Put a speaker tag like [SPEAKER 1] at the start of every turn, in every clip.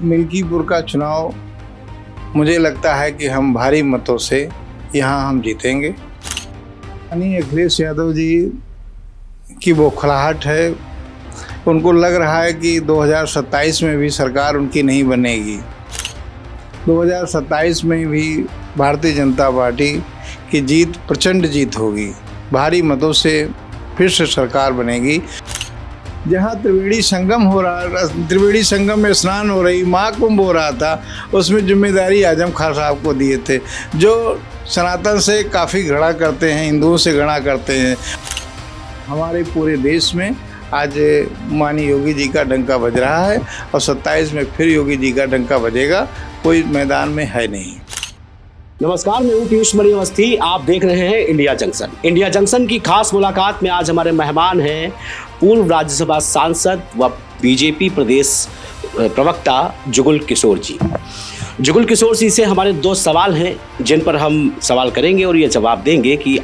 [SPEAKER 1] मिल्कीपुर का चुनाव मुझे लगता है कि हम भारी मतों से यहाँ हम जीतेंगे। यानी अखिलेश यादव जी की बौखलाहट है, उनको लग रहा है कि 2027 में भी सरकार उनकी नहीं बनेगी। 2027 में भी भारतीय जनता पार्टी की जीत प्रचंड जीत होगी, भारी मतों से फिर से सरकार बनेगी। जहाँ त्रिवेणी संगम हो रहा, त्रिवेणी संगम में स्नान हो रही, महाकुंभ हो रहा था, उसमें जिम्मेदारी आजम खान साहब को दिए थे, जो सनातन से काफ़ी घृणा करते हैं, हिंदुओं से घृणा करते हैं। हमारे पूरे देश में आज माननीय योगी जी का डंका बज रहा है और 27 में फिर योगी जी का डंका बजेगा, कोई मैदान में है नहीं।
[SPEAKER 2] नमस्कार, मैं हूं पीयूष मणि अवस्थी। आप देख रहे हैं इंडिया जंक्शन। इंडिया जंक्शन की खास मुलाकात में आज हमारे मेहमान हैं पूर्व राज्यसभा सांसद व बीजेपी प्रदेश प्रवक्ता जुगल किशोर जी। जुगल किशोर जी से हमारे दो सवाल हैं जिन पर हम सवाल करेंगे और ये जवाब देंगे कि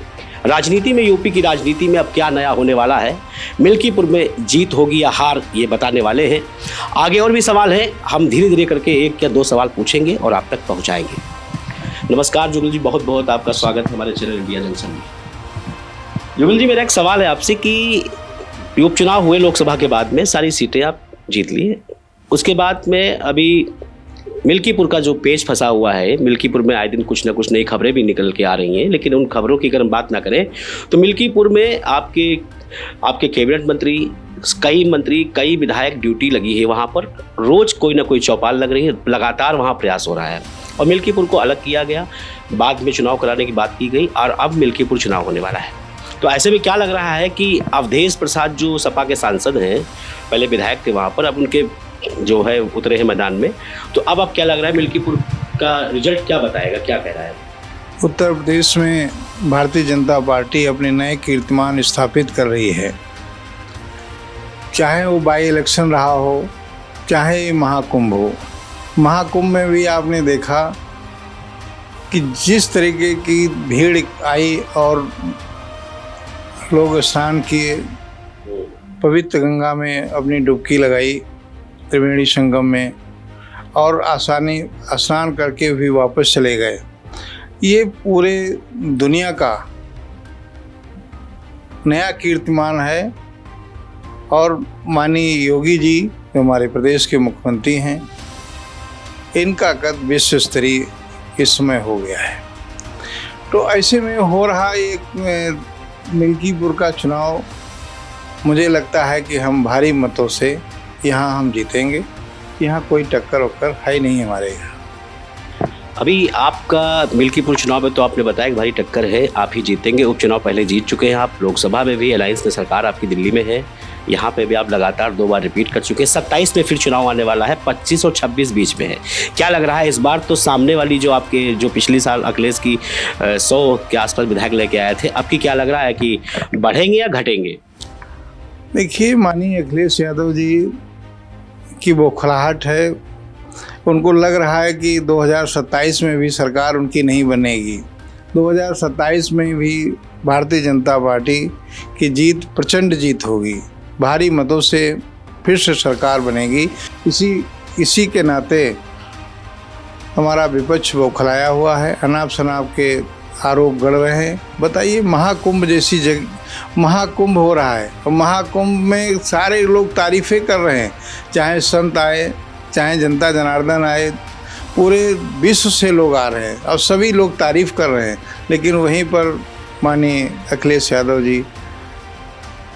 [SPEAKER 2] राजनीति में, यूपी की राजनीति में अब क्या नया होने वाला है, मिल्कीपुर में जीत होगी या हार, ये बताने वाले हैं। आगे और भी सवाल हैं, हम धीरे धीरे करके एक या दो सवाल पूछेंगे और आप तक पहुँचाएंगे। नमस्कार जुगल जी, बहुत बहुत आपका स्वागत है हमारे चैनल इंडिया जंक्शन में। जुगल जी, मेरा एक सवाल है आपसे कि उपचुनाव हुए लोकसभा के बाद में सारी सीटें आप जीत लिए, उसके बाद में अभी मिल्कीपुर का जो पेच फंसा हुआ है, मिल्कीपुर में आए दिन कुछ ना कुछ नई खबरें भी निकल के आ रही हैं, लेकिन उन खबरों की अगर हम बात ना करें तो मिल्कीपुर में आपके कैबिनेट मंत्री, कई विधायक ड्यूटी लगी है, वहाँ पर रोज कोई ना कोई चौपाल लग रही है, लगातार वहाँ प्रयास हो रहा है और मिल्कीपुर को अलग किया गया, बाद में चुनाव कराने की बात की गई और अब मिल्कीपुर चुनाव होने वाला है। तो ऐसे में क्या लग रहा है कि अवधेश प्रसाद जो सपा के सांसद हैं, पहले विधायक थे वहाँ पर, अब उनके जो है उतरे हैं मैदान में, तो अब क्या लग रहा है मिल्कीपुर का रिजल्ट क्या बताएगा, क्या कह रहा है? उत्तर
[SPEAKER 1] प्रदेश में भारतीय जनता पार्टी अपने नए कीर्तिमान स्थापित कर रही है, चाहे वो बाई इलेक्शन रहा हो, चाहे महाकुंभ हो। महाकुंभ में भी आपने देखा कि जिस तरीके की भीड़ आई और लोग स्नान किए, पवित्र गंगा में अपनी डुबकी लगाई, त्रिवेणी संगम में, और आसानी स्नान करके भी वापस चले गए। ये पूरे दुनिया का नया कीर्तिमान है और माननीय योगी जी जो हमारे प्रदेश के मुख्यमंत्री हैं, इनका कद विश्व स्तरीय इस समय हो गया है। तो ऐसे में हो रहा एक मिल्कीपुर का चुनाव, मुझे लगता है कि हम भारी मतों से यहाँ हम जीतेंगे। यहाँ कोई टक्कर वक्कर है नहीं हमारे यहाँ।
[SPEAKER 2] अभी आपका मिल्कीपुर चुनाव में तो आपने बताया कि भारी टक्कर है, आप ही जीतेंगे। उपचुनाव पहले जीत चुके हैं आप, लोकसभा में भी अलायंस में सरकार आपकी दिल्ली में है, यहाँ पे भी आप लगातार 2 बार रिपीट कर चुके हैं। 27 में फिर चुनाव आने वाला है, 25 और 26 बीच में है। क्या लग रहा है इस बार तो सामने वाली जो पिछले साल अखिलेश की 100 के आसपास विधायक लेके आए थे, अब की क्या लग रहा है कि बढ़ेंगे या घटेंगे?
[SPEAKER 1] देखिए, माननीय अखिलेश यादव जी की बौखलाहट है, उनको लग रहा है कि 2027 में भी सरकार उनकी नहीं बनेगी। 2027 में भी भारतीय जनता पार्टी की जीत प्रचंड जीत होगी, भारी मतों से फिर से सरकार बनेगी। इसी के नाते हमारा विपक्ष बौखलाया हुआ है, अनाप शनाप के आरोप गढ़ रहे हैं। बताइए, महाकुंभ जैसी जगह महाकुंभ हो रहा है और महाकुंभ में सारे लोग तारीफ़ें कर रहे हैं, चाहे संत आए, चाहे जनता जनार्दन आए, पूरे विश्व से लोग आ रहे हैं और सभी लोग तारीफ़ कर रहे हैं, लेकिन वहीं पर माननीय अखिलेश यादव जी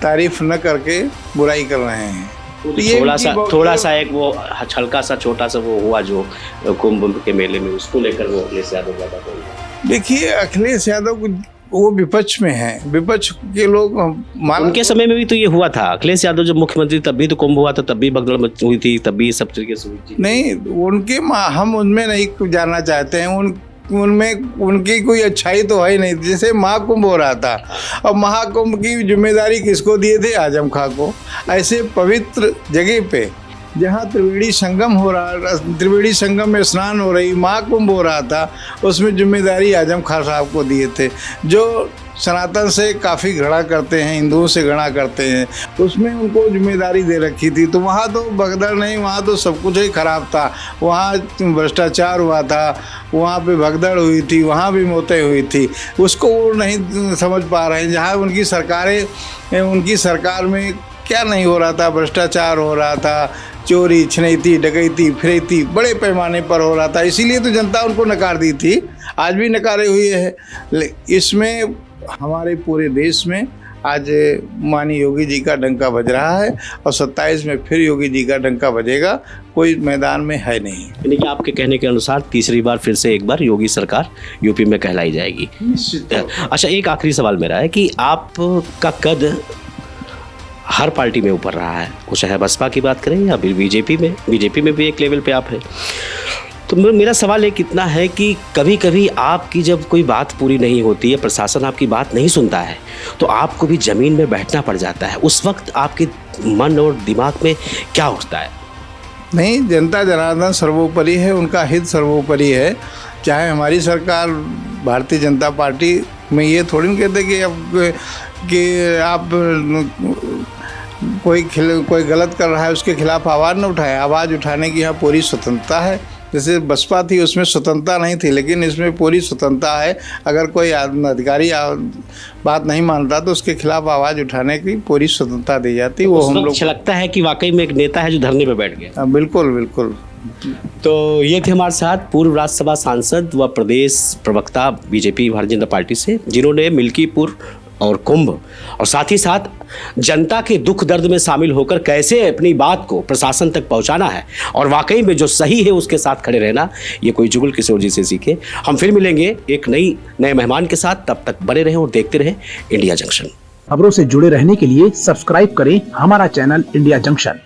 [SPEAKER 1] तारीफ़ न करके बुराई कर रहे हैं।
[SPEAKER 2] तो थोड़ा सा एक वो हल्का सा छोटा सा वो हुआ जो कुंभ के मेले में, उसको लेकर वो अखिलेश यादव ज़्यादा बोल रहे हैं।
[SPEAKER 1] देखिए, अखिलेश यादव वो विपक्ष में है, विपक्ष के लोग
[SPEAKER 2] उनके समय में भी तो ये हुआ था। अखिलेश यादव जब मुख्यमंत्री तब भी तो कुंभ हुआ था, तब भी भगदड़ हुई थी, तब भी सब तरीके से हुई थी।
[SPEAKER 1] नहीं, हम उनमें नहीं जानना चाहते हैं, उनमें उनकी कोई अच्छाई तो है नहीं। जैसे महाकुंभ हो रहा था और महाकुंभ की जिम्मेदारी किसको दिए थे? आजम खां को। ऐसे पवित्र जगह पे जहाँ त्रिवेणी संगम हो रहा, त्रिवेणी संगम में स्नान हो रही, महाकुंभ हो रहा था, उसमें जिम्मेदारी आजम खान साहब को दिए थे, जो सनातन से काफ़ी घृणा करते हैं, हिंदुओं से घृणा करते हैं, उसमें उनको जिम्मेदारी दे रखी थी। तो वहाँ तो भगदड़ नहीं, वहाँ तो सब कुछ ही खराब था। वहाँ भ्रष्टाचार हुआ था, वहाँ पे भगदड़ हुई थी, वहाँ भी मौतें हुई थी। उसको वो नहीं समझ पा रहे हैं। जहाँ उनकी सरकार में क्या नहीं हो रहा था, भ्रष्टाचार हो रहा था, चोरी छिनैती डकैती फिरैती बड़े पैमाने पर हो रहा था। इसीलिए तो जनता उनको नकार दी थी, आज भी नकारे हुई है। इसमें हमारे पूरे देश में आज माननीय योगी जी का डंका बज रहा है और 27 में फिर योगी जी का डंका बजेगा, कोई मैदान में है नहीं।
[SPEAKER 2] यानी कि आपके कहने के अनुसार तीसरी बार फिर से एक बार योगी सरकार यूपी में कहलाई जाएगी। अच्छा, एक आखिरी सवाल मेरा है कि आपका कद हर पार्टी में ऊपर रहा है, वो चाहे बसपा की बात करें या फिर बीजेपी में भी एक लेवल पे आप हैं। तो मेरा सवाल एक इतना है कि कभी कभी आपकी जब कोई बात पूरी नहीं होती है, प्रशासन आपकी बात नहीं सुनता है, तो आपको भी ज़मीन में बैठना पड़ जाता है। उस वक्त आपके मन और दिमाग में क्या होता है?
[SPEAKER 1] नहीं, जनता जनार्दन सर्वोपरि है, उनका हित सर्वोपरि है। चाहे हमारी सरकार भारतीय जनता पार्टी में ये थोड़ी नहीं कहते कि आप कोई गलत कर रहा है उसके खिलाफ आवाज़ न उठाए। आवाज़ उठाने की यहाँ पूरी स्वतंत्रता है। जैसे बसपा थी उसमें स्वतंत्रता नहीं थी, लेकिन इसमें पूरी स्वतंत्रता है। अगर कोई अधिकारी बात नहीं मानता तो उसके खिलाफ आवाज़ उठाने की पूरी स्वतंत्रता दी जाती। वो हम लोग
[SPEAKER 2] लगता है कि वाकई में एक नेता है जो धरने पे बैठ गया।
[SPEAKER 1] बिल्कुल बिल्कुल।
[SPEAKER 2] तो ये थे हमारे साथ पूर्व राज्यसभा सांसद व प्रदेश प्रवक्ता बीजेपी भारतीय जनता पार्टी से, जिन्होंने मिल्कीपुर और कुंभ और साथ ही साथ जनता के दुख दर्द में शामिल होकर कैसे अपनी बात को प्रशासन तक पहुंचाना है और वाकई में जो सही है उसके साथ खड़े रहना, ये कोई जुगल किशोर जी से सीखे। हम फिर मिलेंगे एक नए मेहमान के साथ, तब तक बने रहें और देखते रहें इंडिया जंक्शन।
[SPEAKER 3] खबरों से जुड़े रहने के लिए सब्सक्राइब करें हमारा चैनल इंडिया जंक्शन।